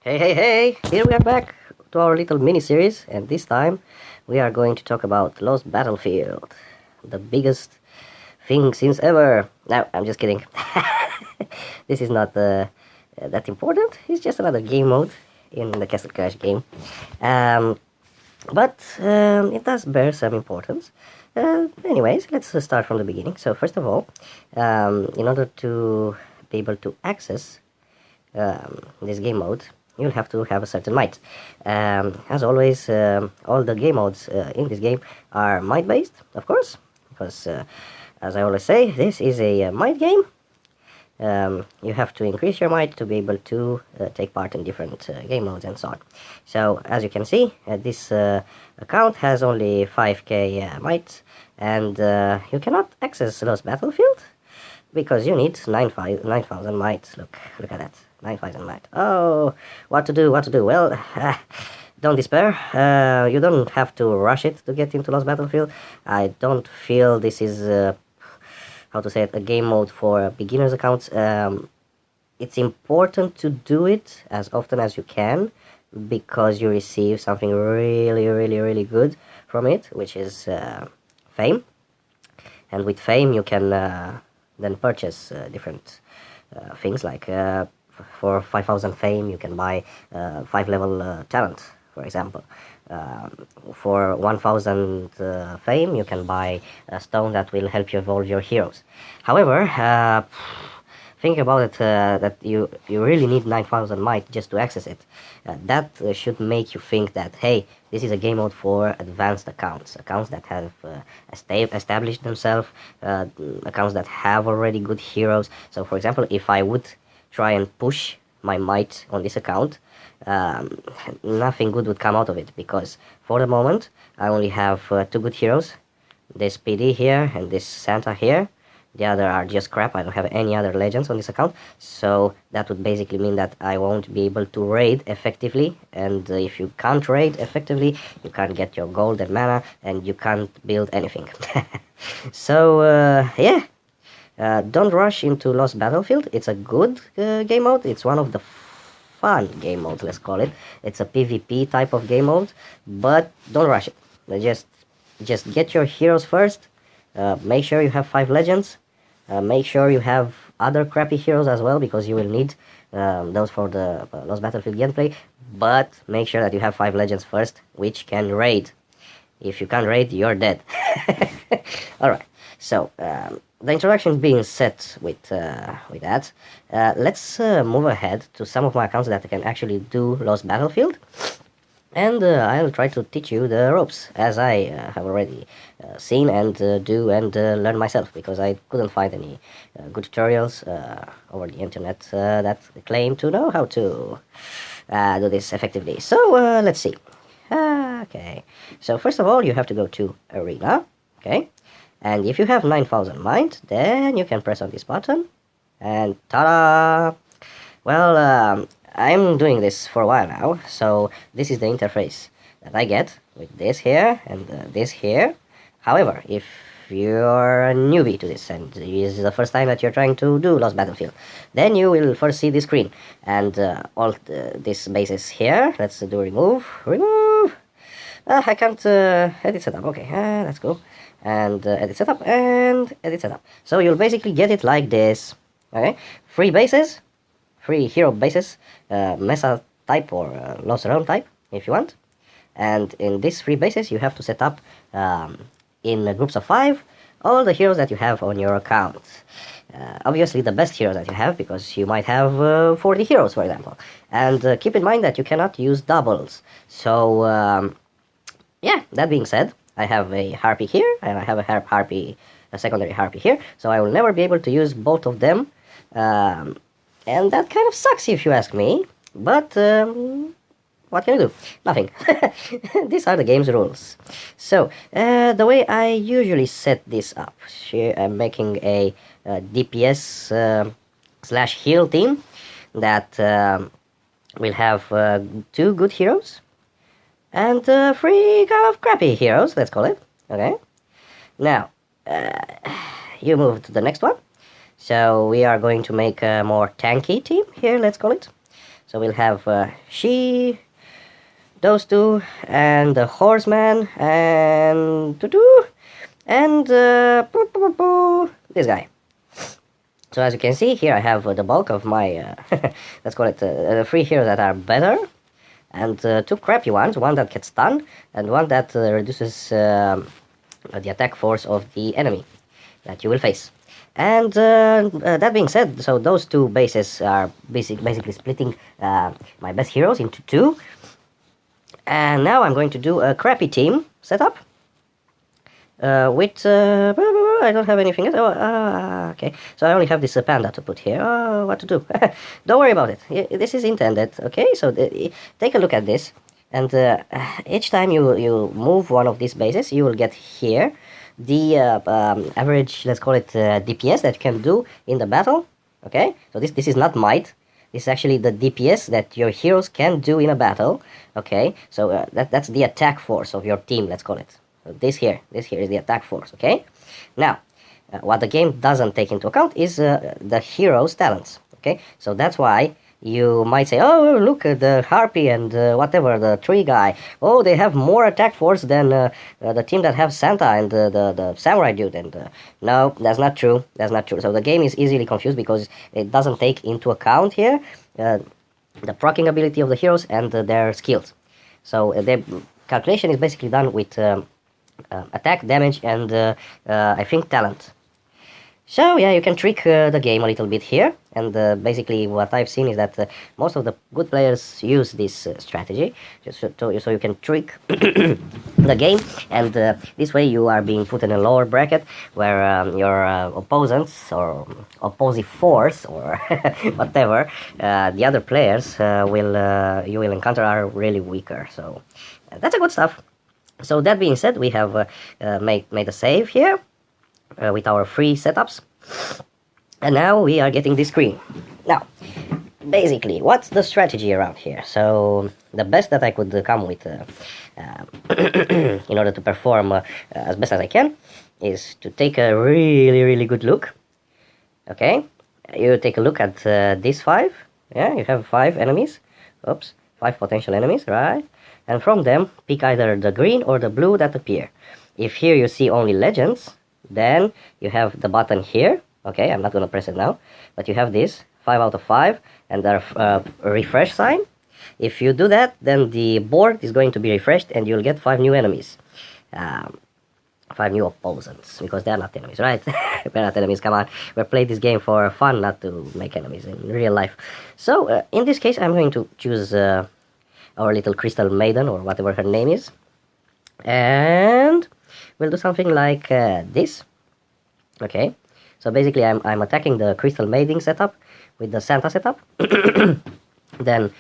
Hey, here we are back to our little mini-series, and this time we are going to talk about Lost Battlefield, the biggest thing since ever. No, I'm just kidding. This is not that important, it's just another game mode in the Castle Crash game. But it does bear some importance. Anyways, let's start from the beginning. So first of all, in order to be able to access this game mode, you'll have to have a certain might. As always, all the game modes in this game are might based, of course, because as I always say, this is a might game. You have to increase your might to be able to take part in different game modes and so on. So as you can see, this account has only 5k might, and you cannot access Lost Battlefield because you need 9,000 might. Look at that. 9,000 might. Oh, what to do? Well, don't despair. You don't have to rush it to get into Lost Battlefield. I don't feel this is, how to say it, a game mode for beginners accounts. It's important to do it as often as you can because you receive something really good from it, which is fame. And with fame, you can then purchase different things like for 5,000 fame, you can buy 5-level talent, for example. For 1,000 fame, you can buy a stone that will help you evolve your heroes. However, think about it, that you really need 9,000 might just to access it. That should make you think that, hey, this is a game mode for advanced accounts that have established themselves, accounts that have already good heroes. So, for example, if I would try and push my might on this account, nothing good would come out of it, because for the moment I only have 2 good heroes, this PD here and this Santa here. The other are just crap. I don't have any other legends on this account, so that would basically mean that I won't be able to raid effectively, and if you can't raid effectively, you can't get your gold and mana, and you can't build anything. So yeah, don't rush into Lost Battlefield. It's a good game mode. It's one of the fun game modes, let's call it. It's a PvP type of game mode, but don't rush it. Just get your heroes first. Make sure you have 5 legends. Make sure you have other crappy heroes as well, because you will need those for the Lost Battlefield gameplay. But make sure that you have 5 legends first, which can raid. If you can't raid, you're dead. Alright, so the introduction being set with that, let's move ahead to some of my accounts that can actually do Lost Battlefield. And I'll try to teach you the ropes, as I have already seen and do and learn myself, because I couldn't find any good tutorials over the internet that claim to know how to do this effectively. So let's see. Okay, so first of all, you have to go to Arena, okay? And if you have 9,000 might, then you can press on this button, and ta-da! Well, I'm doing this for a while now, so this is the interface that I get with this here and this here. However, if you're a newbie to this and this is the first time that you're trying to do Lost Battlefield, then you will first see this screen, and all these bases here. Let's do remove. I can't edit setup. Okay, let's go and edit setup and edit setup. So you'll basically get it like this. Okay, 3 bases. 3 hero bases, Mesa type or Lost Realm type, if you want. And in these 3 bases, you have to set up, in groups of 5, all the heroes that you have on your account. Obviously, the best heroes that you have, because you might have 40 heroes, for example. And keep in mind that you cannot use doubles. So, yeah, that being said, I have a Harpy here, and I have a secondary Harpy here, so I will never be able to use both of them. And that kind of sucks, if you ask me, but what can you do? Nothing. These are the game's rules. So, the way I usually set this up, here I'm making a DPS slash heal team that will have 2 good heroes and 3 kind of crappy heroes, let's call it. Okay. Now, you move to the next one. So we are going to make a more tanky team here, let's call it. So we'll have she, those two, and the horseman, and and this guy. So as you can see here, I have the bulk of my let's call it the 3 heroes that are better, and 2 crappy ones, one that gets stunned and one that reduces the attack force of the enemy that you will face. And that being said, so those 2 bases are basically splitting my best heroes into 2. And now I'm going to do a crappy team setup with I don't have anything else. Okay, so I only have this panda to put here. What to do? Don't worry about it. This is intended. Okay, so take a look at this, and each time you move one of these bases, you will get here the average, let's call it DPS that you can do in the battle. Okay, so this is not might. This is actually the DPS that your heroes can do in a battle. Okay, so that's the attack force of your team. Let's call it. So this here is the attack force. Okay, now what the game doesn't take into account is the hero's talents. Okay, so that's why you might say, oh, look at the harpy and whatever, the tree guy. Oh, they have more attack force than the team that have Santa and the samurai dude. And no, that's not true. That's not true. So the game is easily confused because it doesn't take into account here the proccing ability of the heroes and their skills. So the calculation is basically done with attack, damage, and I think talent. So yeah, you can trick the game a little bit here, and basically what I've seen is that most of the good players use this strategy, just so you can trick the game, and this way you are being put in a lower bracket where your opponents or opposing force or whatever the other players you will encounter are really weaker. So that's a good stuff. So that being said, we have made a save here with our free setups, and now we are getting this screen. Now, basically, what's the strategy around here? So the best that I could come with in order to perform as best as I can is to take a really good look. Okay, you take a look at these 5. Yeah, you have 5 enemies. Oops, 5 potential enemies, right? And from them, pick either the green or the blue that appear. If here you see only legends, then you have the button here. Okay, I'm not going to press it now, but you have this 5 out of 5 and the refresh sign. If you do that, then the board is going to be refreshed and you'll get 5 new enemies. 5 new opponents, because they're not enemies, right? We're not enemies, come on. We play this game for fun, not to make enemies in real life. So, in this case, I'm going to choose our little crystal maiden, or whatever her name is. And we'll do something like this. Okay, so basically I'm attacking the crystal maiden setup with the Santa setup. Then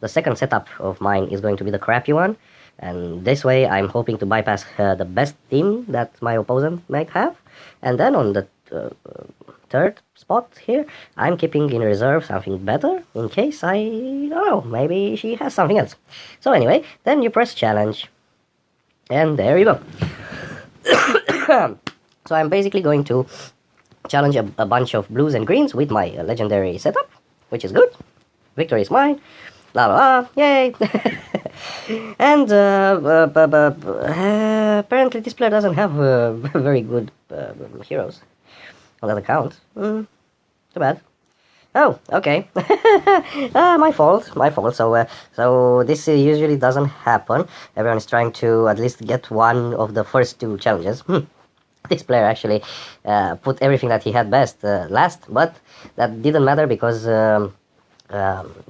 the second setup of mine is going to be the crappy one, and this way I'm hoping to bypass the best team that my opponent might have. And then on the third spot here, I'm keeping in reserve something better in case I don't know, maybe she has something else. So anyway, then you press challenge, and there you go. So I'm basically going to challenge a bunch of blues and greens with my legendary setup, which is good. Victory is mine. La la la, yay! And apparently this player doesn't have very good heroes on that account. Too bad. Oh, okay. My fault. So this usually doesn't happen. Everyone is trying to at least get one of the first 2 challenges. This player actually put everything that he had best last, but that didn't matter because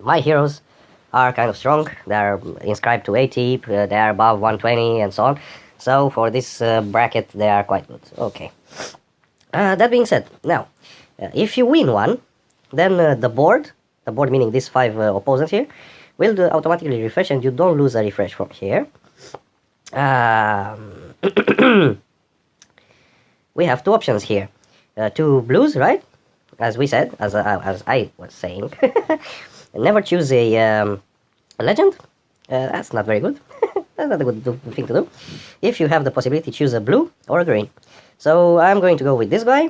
my heroes are kind of strong. They are inscribed to 80, they are above 120 and so on. So for this bracket they are quite good. Okay. That being said, now if you win one, then the board meaning these 5 opponents here, will automatically refresh and you don't lose a refresh from here. We have 2 options here. 2 blues, right? As we said, as I was saying. Never choose a legend. That's not very good. That's not a good thing to do. If you have the possibility, choose a blue or a green. So I'm going to go with this guy.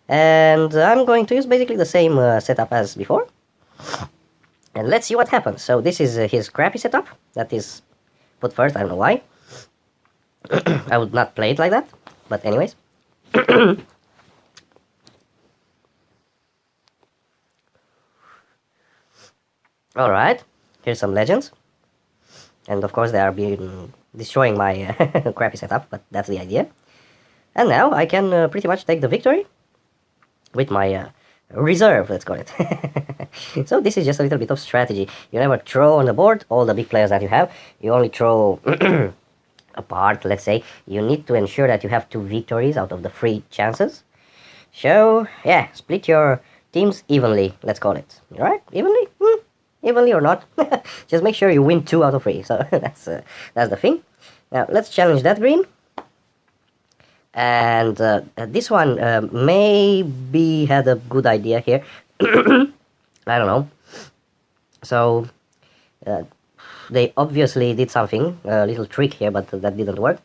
And I'm going to use basically the same setup as before. And let's see what happens. So this is his crappy setup that is put first. I don't know why. I would not play it like that, but anyways. Alright, here's some legends. And of course they are being destroying my crappy setup, but that's the idea. And now I can pretty much take the victory with my reserve, let's call it. So this is just a little bit of strategy. You never throw on the board all the big players that you have. You only throw apart, let's say. You need to ensure that you have 2 victories out of the 3 chances. So, yeah, split your teams evenly, let's call it. Alright? Evenly? Evenly or not. Just make sure you win 2 out of 3. So that's the thing. Now, let's challenge that green. And this one maybe had a good idea here. I don't know. So they obviously did something, a little trick here, but that didn't work.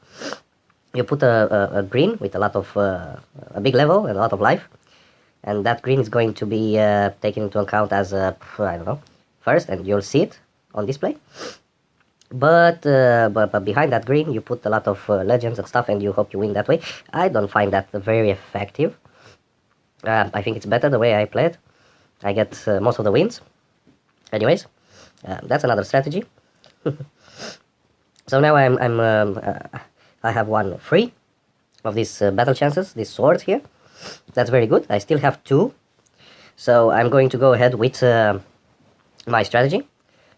You put a green with a lot of a big level and a lot of life, and that green is going to be taken into account as I don't know, first, and you'll see it on display. But behind that green, you put a lot of legends and stuff, and you hope you win that way. I don't find that very effective. I think it's better the way I play it. I get most of the wins. Anyways, that's another strategy. So now I have one free of these battle chances, these swords here. That's very good. I still have 2. So I'm going to go ahead with my strategy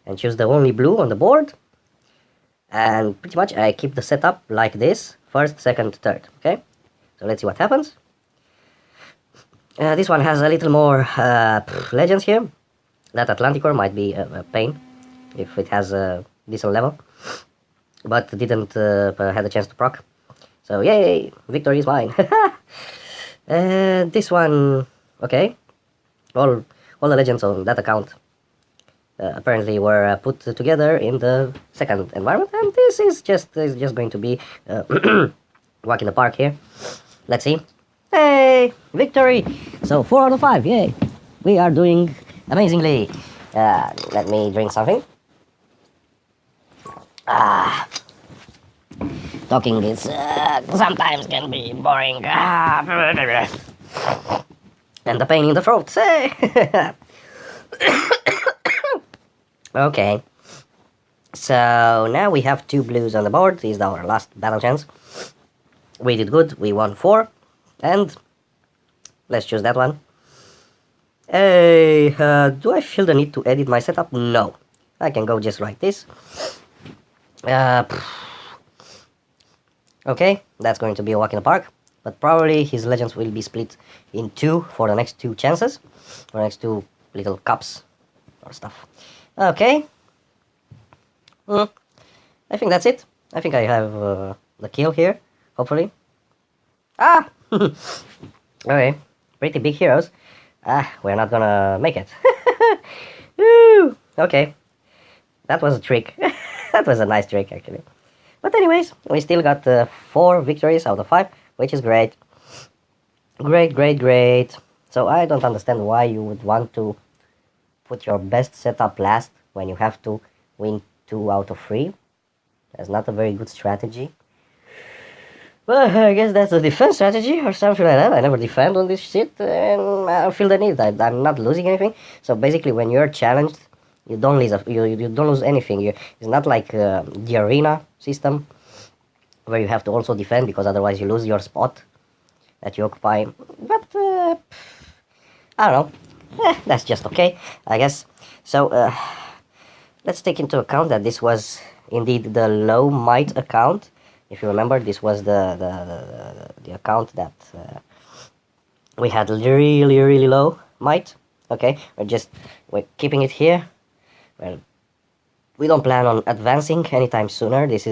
and choose the only blue on the board. And pretty much I keep the setup like this, first, second, third, okay? So let's see what happens. This one has a little more legends here. That Atlanticor might be a pain if it has a decent level, but didn't had a chance to proc. So yay, victory is mine. This one, okay, all the legends on that account apparently were put together in the second environment, and this is just going to be walk in the park here. Let's see. Hey, victory! So 4 out of 5, yay! We are doing amazingly. Let me drink something. Talking is sometimes can be boring. And the pain in the throat. Okay. So now we have 2 blues on the board. This is our last battle chance. We did good. We won 4. And let's choose that one. Hey, do I feel the need to edit my setup? No. I can go just like this. Okay, that's going to be a walk in the park. But probably his legends will be split in 2 for the next 2 chances. For the next 2 little cups or stuff. Okay. I think that's it. I think I have the kill here, hopefully. Ah! Okay, pretty big heroes. We're not gonna make it. Woo! Okay. That was a trick. That was a nice trick, actually. But anyways, we still got 4 victories out of 5, which is great. Great. So I don't understand why you would want to put your best setup last when you have to win 2 out of 3. That's not a very good strategy. Well, I guess that's a defense strategy or something like that. I never defend on this shit, and I don't feel the need. I'm not losing anything. So basically, when you're challenged, you don't lose. You don't lose anything. It's not like the arena system, where you have to also defend because otherwise you lose your spot that you occupy. But I don't know. That's just okay, I guess. So let's take into account that this was indeed the low might account. If you remember, this was the account that we had really low might. Okay, we're keeping it here. Well, we don't plan on advancing anytime sooner. This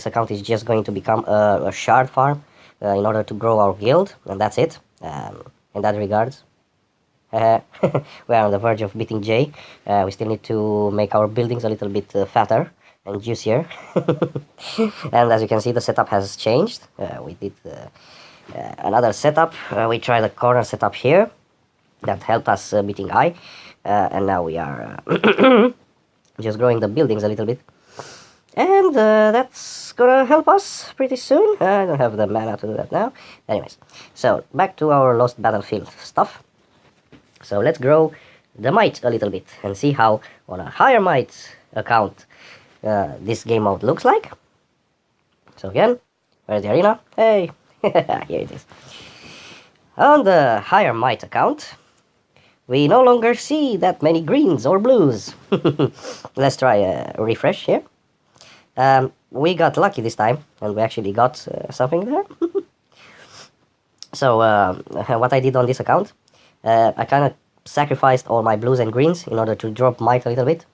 account is just going to become a shard farm in order to grow our guild, and that's it. In that regards, we are on the verge of beating Jay. We still need to make our buildings a little bit fatter and juicier. And as you can see, the setup has changed. We did another setup. We tried a corner setup here that helped us beating I. and now we are just growing the buildings a little bit. And that's gonna help us pretty soon. I don't have the mana to do that now. Anyways, so back to our Lost Battlefield stuff. So let's grow the might a little bit and see how on a higher might account this game mode looks like. So again, where's the arena? Hey, here it is. On the higher might account, we no longer see that many greens or blues. Let's try a refresh here. We got lucky this time, and we actually got something there. So what I did on this account, I kind of sacrificed all my blues and greens in order to drop might a little bit.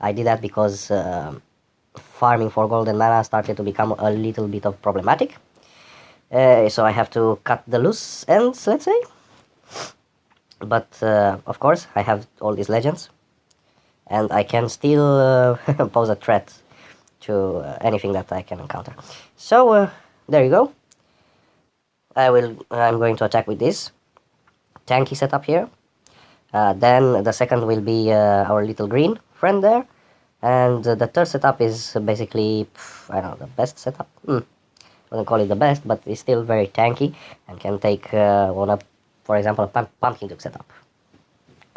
I did that because farming for golden mana started to become a little bit of problematic. So I have to cut the loose ends, let's say. But of course, I have all these legends, and I can still pose a threat to anything that I can encounter. So there you go. I'm going to attack with this tanky setup here. Then the second will be our little green friend there, and the third setup is basically, I don't know, the best setup. I wouldn't call it the best, but it's still very tanky and can take for example, a pumpkin duke setup.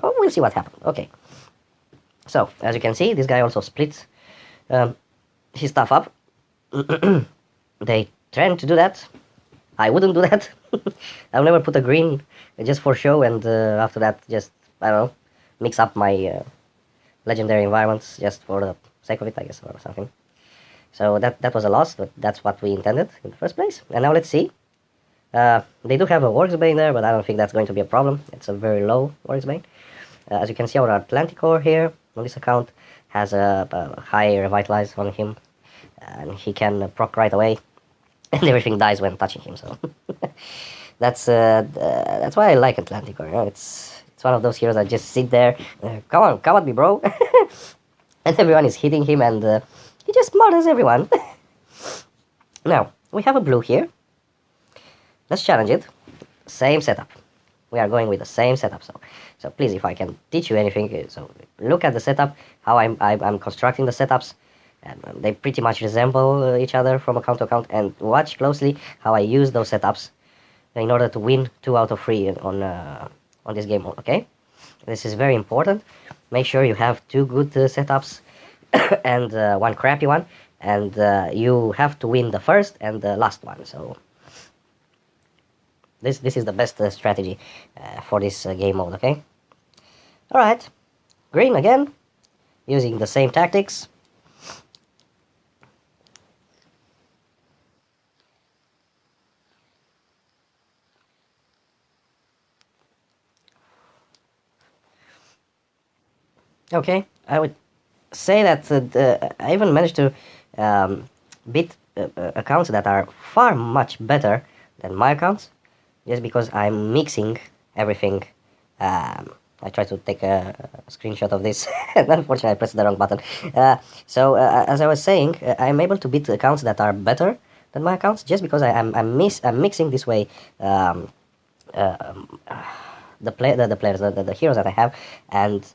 Oh, we'll see what happens. Okay. So as you can see, this guy also splits his stuff up. They tend to do that. I wouldn't do that. I'll never put a green just for show, and after that just, I don't know, mix up my legendary environments just for the sake of it, I guess, or something. So that was a loss, but that's what we intended in the first place. And now let's see. They do have a Worksbane there, but I don't think that's going to be a problem. It's a very low Worksbane. As you can see, our Atlantic ore here on this account has a high Revitalize on him, and he can proc right away, and everything dies when touching him. So that's why I like Atlantic ore. You know? It's one of those heroes that just sit there, come at me, bro, and everyone is hitting him, and he just murders everyone. Now we have a blue here. Let's challenge it. Same setup. We are going with the same setup. So please, if I can teach you anything, so look at the setup, how I'm constructing the setups, and they pretty much resemble each other from account to account. And watch closely how I use those setups in order to win 2 out of 3 on this game mode. Okay, this is very important. Make sure you have 2 good setups and 1 crappy one, and you have to win the first and the last one. So this is the best strategy for this game mode, okay? Alright, green again, using the same tactics. Okay, I would say that I even managed to beat accounts that are far much better than my accounts, just because I'm mixing everything. I tried to take a screenshot of this, and unfortunately I pressed the wrong button. So as I was saying, I'm able to beat accounts that are better than my accounts, just because I'm mixing this way the players, the heroes that I have, and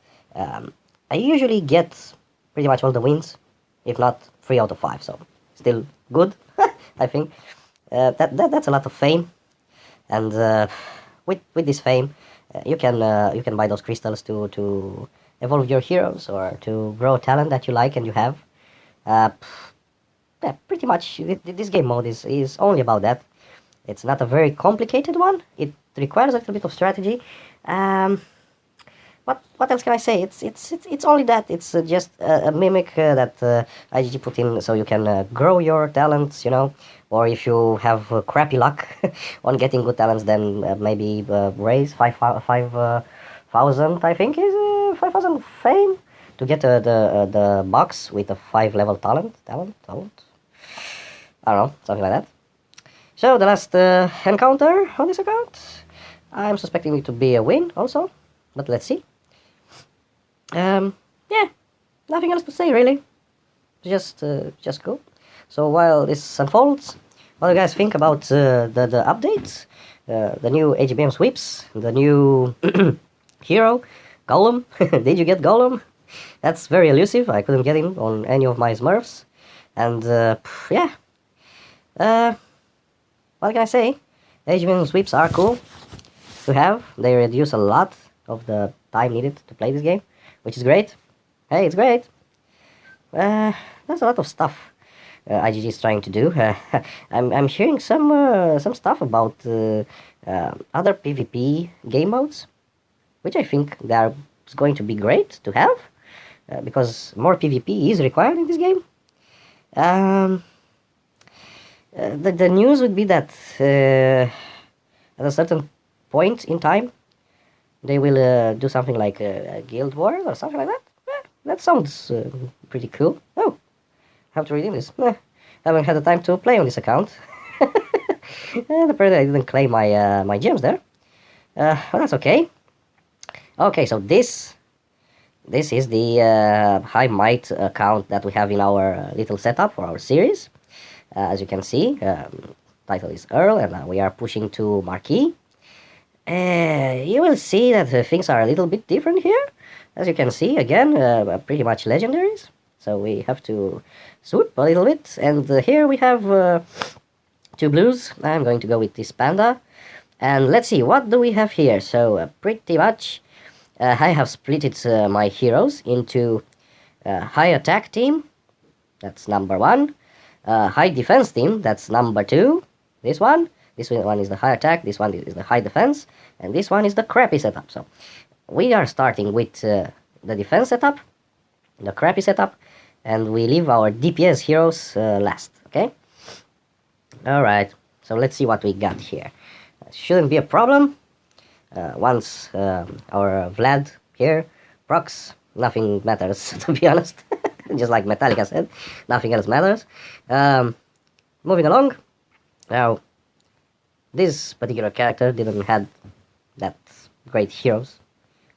I usually get pretty much all the wins, if not 3 out of 5. So still good, I think. That's a lot of fame. And with this fame, you can buy those crystals to evolve your heroes, or to grow talent that you like and you have. Yeah, pretty much this game mode is only about that. It's not a very complicated one. It requires a little bit of strategy. What else can I say? It's only that. It's just a mimic that IGG put in, so you can grow your talents, you know. Or if you have crappy luck on getting good talents, then maybe raise 5,000, I think is 5,000 fame to get the box with a 5 level talent. I don't know, something like that. So the last encounter on this account, I'm suspecting it to be a win also, but let's see. Yeah, nothing else to say really. Just go. So while this unfolds, what do you guys think about the updates, the new AGBM sweeps, the new hero Golem. Did you get Golem? That's very elusive. I couldn't get him on any of my Smurfs. And yeah. What can I say? Achievement sweeps are cool to have. They reduce a lot of the time needed to play this game, which is great. Hey, it's great. There's a lot of stuff IGG is trying to do. I'm hearing some stuff about other PvP game modes, which I think they are going to be great to have, because more PvP is required in this game. The news would be that at a certain point in time, they will do something like a guild war or something like that. That sounds pretty cool. Oh, have to redeem this. Haven't had the time to play on this account. And apparently I didn't claim my my gems there. But that's okay. Okay, so this is the high might account that we have in our little setup for our series. As you can see, title is Earl, and we are pushing to Marquis. You will see that things are a little bit different here. As you can see, again, pretty much legendaries. So we have to swoop a little bit. And here we have 2 blues. I'm going to go with this panda. And let's see, what do we have here? So pretty much, I have split my heroes into high attack team. That's number 1. High defense team, that's number 2. This one is the high attack, this one is the high defense, and this one is the crappy setup. So we are starting with the defense setup, the crappy setup, and we leave our DPS heroes last, okay? Alright, so let's see what we got here. Shouldn't be a problem. Once our Vlad here procs, nothing matters, to be honest. Just like Metallica said, nothing else matters. Moving along. Now, this particular character didn't have that great heroes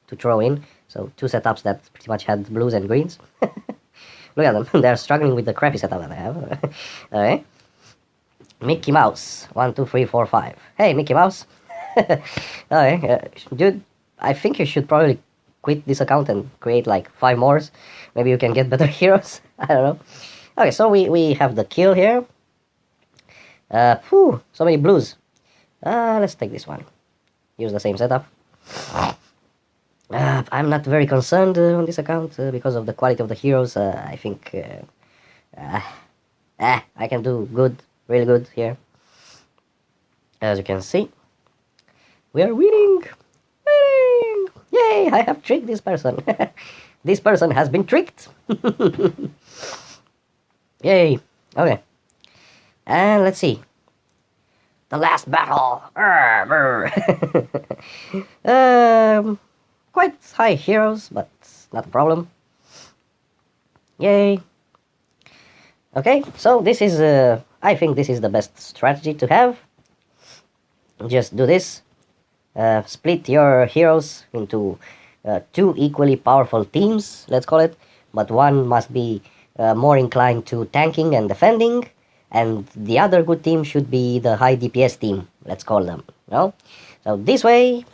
to throw in, so 2 setups that pretty much had blues and greens. Look at them, they're struggling with the crappy setup that I have. Okay. Mickey Mouse, 1, 2, 3, 4, 5. Hey, Mickey Mouse. Okay, dude, I think you should probably quit this account and create like 5 more. Maybe you can get better heroes. I don't know. Okay, so we have the kill here. So many blues. Let's take this one. Use the same setup. I'm not very concerned on this account because of the quality of the heroes. I think I can do good, really good here. As you can see, we are winning! Winning! Yay! I have tricked this person. This person has been tricked. Yay! Okay. And let's see. The last battle. Quite high heroes, but not a problem. Yay! Okay, so this is, I think this is the best strategy to have. Just do this. Split your heroes into 2 equally powerful teams, let's call it. But one must be more inclined to tanking and defending, and the other good team should be the high DPS team, let's call them. You know? So this way,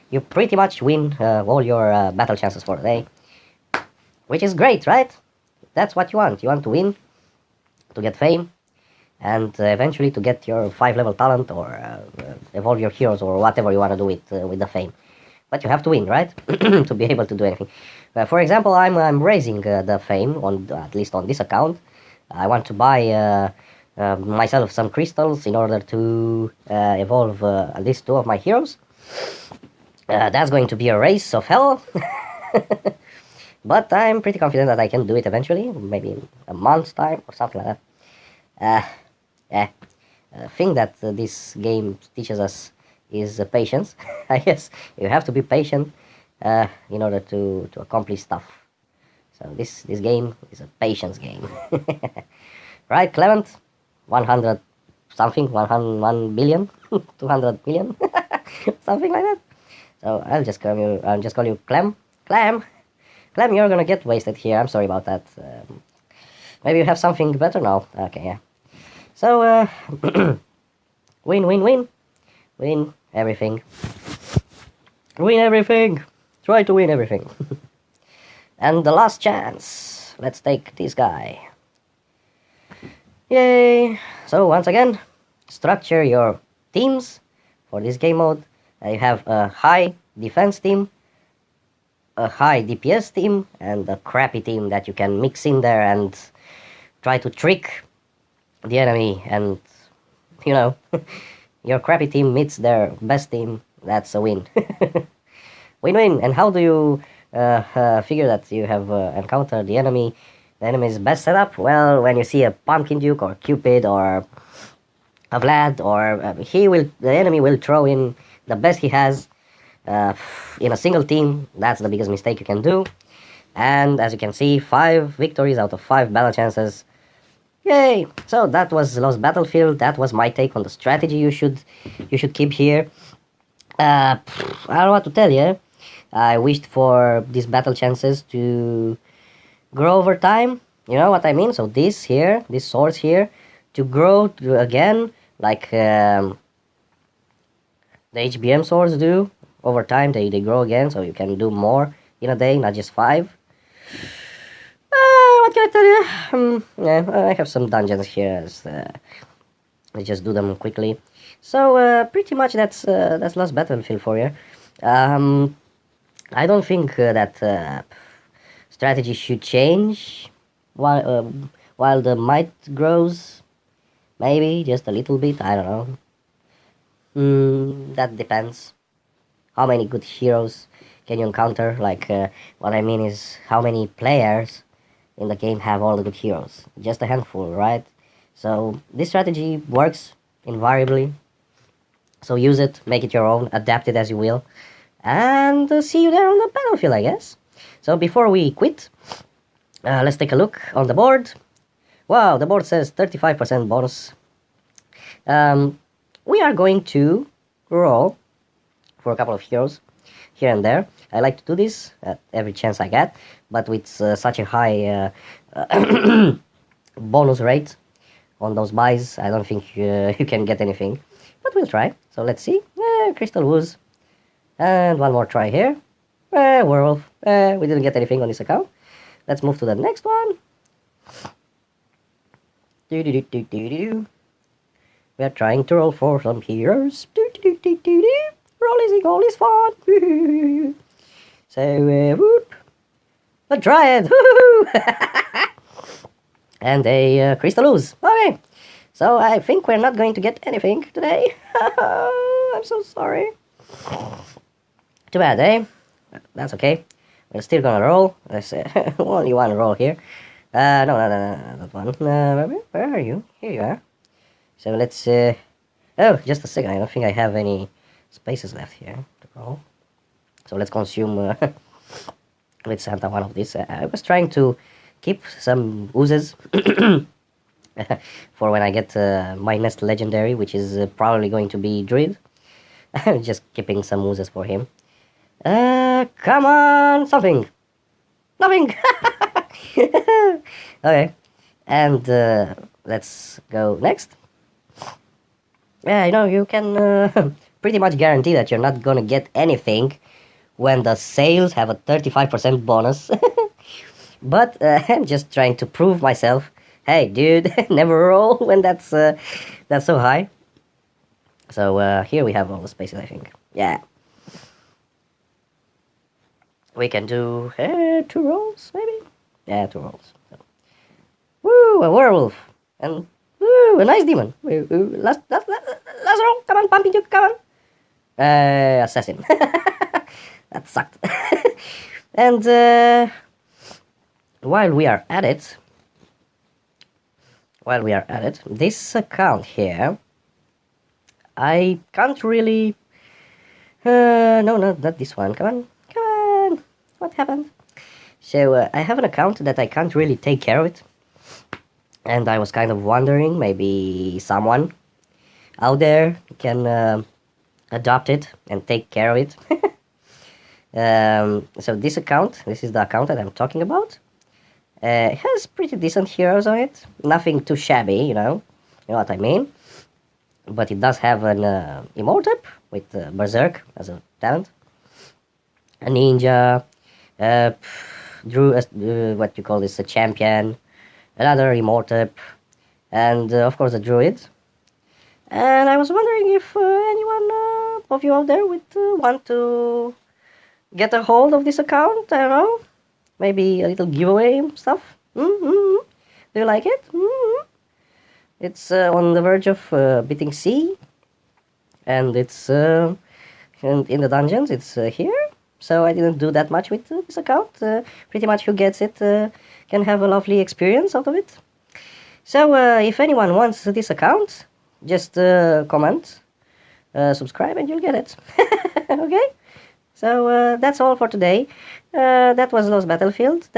you pretty much win all your battle chances for the day. Which is great, right? That's what you want. You want to win, to get fame, and eventually to get your 5-level talent or evolve your heroes or whatever you want to do with the fame. But you have to win, right? To be able to do anything. For example, I'm raising the fame, on at least on this account. I want to buy myself some crystals in order to evolve at least 2 of my heroes. That's going to be a race of hell. But I'm pretty confident that I can do it eventually, maybe in a month's time or something like that. The thing that this game teaches us is patience. I guess you have to be patient in order to accomplish stuff. So this game is a patience game. Right, Clement? 100 something, 1 billion, 200 million, something like that. So I'll just call you Clem. Clem, you're gonna get wasted here. I'm sorry about that. Maybe you have something better now. Okay, yeah. So win everything. Win everything. try to win everything. And the last chance. Let's take this guy. Yay! So once again, structure your teams for this game mode. You have a high defense team, a high DPS team, and a crappy team that you can mix in there and try to trick the enemy. And you know, your crappy team meets their best team. That's a win. Win-win. And how do you figure that you have encountered the enemy's best setup? Well, when you see a Pumpkin Duke or Cupid or a Vlad, or the enemy will throw in the best he has in a single team. That's the biggest mistake you can do. And as you can see, 5 victories out of 5 battle chances. Yay! So that was Lost Battlefield. That was my take on the strategy you should keep here. I don't know what to tell you. I wished for these battle chances to grow over time. You know what I mean? So this here, these swords here, to grow again, like the HBM swords do. Over time, they grow again, so you can do more in a day, not just 5. What can I tell you? Yeah, I have some dungeons here. Let's just do them quickly. So pretty much that's Lost Battlefield for you. I don't think that strategy should change while the might grows. Maybe just a little bit. I don't know. That depends. How many good heroes can you encounter? Like what I mean is how many players in the game have all the good heroes. Just a handful, right? So this strategy works invariably. So use it, make it your own, adapt it as you will, and see you there on the battlefield, I guess. So before we quit, let's take a look on the board. Wow, the board says 35% bonus. We are going to roll for a couple of heroes here and there. I like to do this at every chance I get, but with such a high bonus rate on those buys, I don't think you can get anything. But we'll try. So let's see. Crystal Woos. And one more try here. Werewolf. We didn't get anything on this account. Let's move to the next one. We are trying to roll for some heroes. Rolling all is fun. So, whoop. A Dryad. And a Crystal Ooze. Okay. So I think we're not going to get anything today. I'm so sorry. Too bad, eh? That's okay. We're still gonna roll. There's only one roll here. No, that one. Where are you? Here you are. So let's... oh, just a second. I don't think I have any spaces left here to roll. So let's consume... let's Santa one of these. I was trying to keep some oozes for when I get my next legendary, which is probably going to be Druid. Just keeping some oozes for him. Come on, something. Nothing. Okay, and let's go next. Yeah, you know, you can pretty much guarantee that you're not gonna get anything when the sales have a 35% bonus. But I'm just trying to prove myself. Hey, dude, never roll when that's so high. So here we have all the spaces, I think. Yeah. We can do 2 rolls, maybe? Yeah, 2 rolls. So. Woo, a werewolf. And woo, a nice demon. Last roll. Come on, Pumpkin Duke, come on. Assassin. That sucked. And while we are at it, this account here, I can't really... no, not this one. Come on. What happened? So I have an account that I can't really take care of it. And I was kind of wondering, maybe someone out there can adopt it and take care of it. So this account, this is the account that I'm talking about. It has pretty decent heroes on it. Nothing too shabby, you know what I mean. But it does have an Immortep with Berserk as a talent. a ninja, uh, drew what you call this, a champion, another immortal, and of course a druid. And I was wondering if anyone of you out there would want to get a hold of this account. I don't know, maybe a little giveaway stuff. Mm-hmm. Do you like it? Mm-hmm. It's on the verge of beating C, and it's in the dungeons. It's here. So I didn't do that much with this account. Pretty much who gets it can have a lovely experience out of it. So if anyone wants this account, just comment, subscribe, and you'll get it. Okay? So that's all for today. That was Lost Battlefield.